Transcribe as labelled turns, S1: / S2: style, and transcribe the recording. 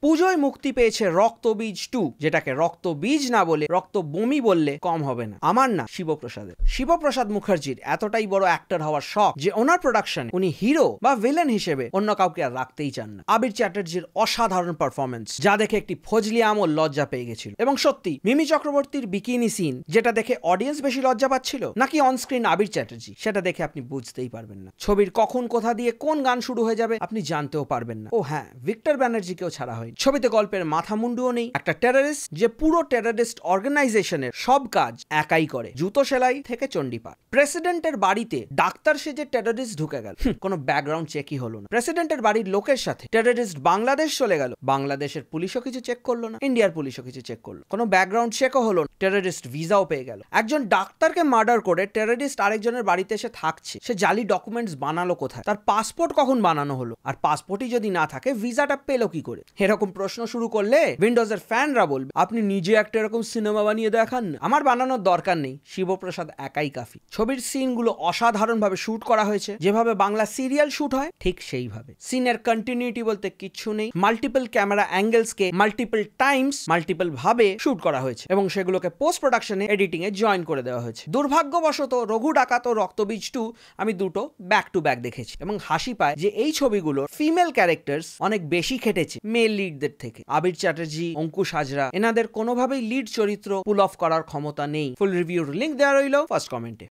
S1: পুজোয় মুক্তি পেয়েছে রক্তবীজ 2, যেটাকে রক্তবীজ না বলে রক্তবমি বললে কম হবে না। আমার না শিবপ্রসাদের। শিবপ্রসাদ মুখার্জির এতটাই বড় অ্যাক্টর হওয়ার শখ যে ওনার প্রোডাকশন উনি হিরো বা ভিলেন হিসেবে অন্য কাউকে আর রাখতেই চান না। আবির চ্যাটার্জির অসাধারণ পারফরমেন্স, যা দেখে একটি ফজলি আমও লজ্জা পেয়ে গেছিল। এবং সত্যি মিমি চক্রবর্তীর বিকিনি সিন, যেটা দেখে অডিয়েন্স বেশি লজ্জা পাচ্ছিল নাকি অনস্ক্রিন আবির চ্যাটার্জি, সেটা দেখে আপনি বুঝতেই পারবেন না। ছবির কখন কোথা দিয়ে কোন গান শুরু হয়ে যাবে আপনি জানতেও পারবেন না। ও হ্যাঁ, ভিক্টর ব্যানার্জিকেও ছাড়া হয়। ছবিতে গল্পের মাথা মুন্ডুও নেই। একটা টেররিস্ট যে পুরো টেররিস্ট অর্গানাইজেশনের সব কাজ একাই করে, জুতো সেলাই থেকে চণ্ডীপাঠ। প্রেসিডেন্টের বাড়িতে ডাক্তার সেজে টেররিস্ট ঢুকে গেল, কোনো ব্যাকগ্রাউন্ড চেকই হলো না। প্রেসিডেন্টের বাড়ির লোকের সাথে টেররিস্ট বাংলাদেশ চলে গেল, বাংলাদেশের পুলিশও কিছু চেক করলো না, ইন্ডিয়ার পুলিশও কিছু চেক করলো, কোনো ব্যাকগ্রাউন্ড চেকও হলো না, টেররিস্ট ভিসাও পেয়ে গেল। একজন ডাক্তারকে মার্ডার করে টেররিস্ট আরেকজনের বাড়িতে এসে থাকছে, সে জালি ডকুমেন্টস বানালো কোথায়? তার পাসপোর্ট কখন বানানো হলো? আর পাসপোর্টই যদি না থাকে ভিসাটা পেলো কি করে? এরকম প্রশ্ন শুরু করলে উইন্ডোজের ফ্যানরা বলবে আপনি নিজে একটা এরকম সিনেমা বানিয়ে দেখান না। আমার বানানোর দরকার নেই, শিবপ্রসাদ একাই কাফি। ছবির সিনগুলো অসাধারণভাবে শুট করা হয়েছে, যেভাবে বাংলা সিরিয়াল শুট হয় ঠিক সেইভাবে। সিনের কন্টিনিউটি বলতে কিচ্ছু নেই। মাল্টিপল ক্যামেরা অ্যাঙ্গেলসকে মাল্টিপল টাইমস মাল্টিপল ভাবে শুট করা হয়েছে এবং সেগুলোকে পোস্ট প্রোডাকশনে এডিটিং এ জয়েন করে দেওয়া হয়েছে। দুর্ভাগ্যবশত রঘু ডাকাত ও রক্তবীজ 2 আমি দুটো ব্যাক টু ব্যাক দেখেছি এবং হাসি পায় যে এই ছবিগুলো ফিমেল ক্যারেক্টার্স অনেক বেশি খেটেছে মেল লিডদের থেকে। আবির চ্যাটার্জি, অঙ্কুশ হাজরা, এনাদের কোনোভাবেই লিড চরিত্র পুল অফ করার ক্ষমতা নেই। ফুল রিভিউর লিঙ্ক দেওয়া রইল ফার্স্ট কমেন্টে।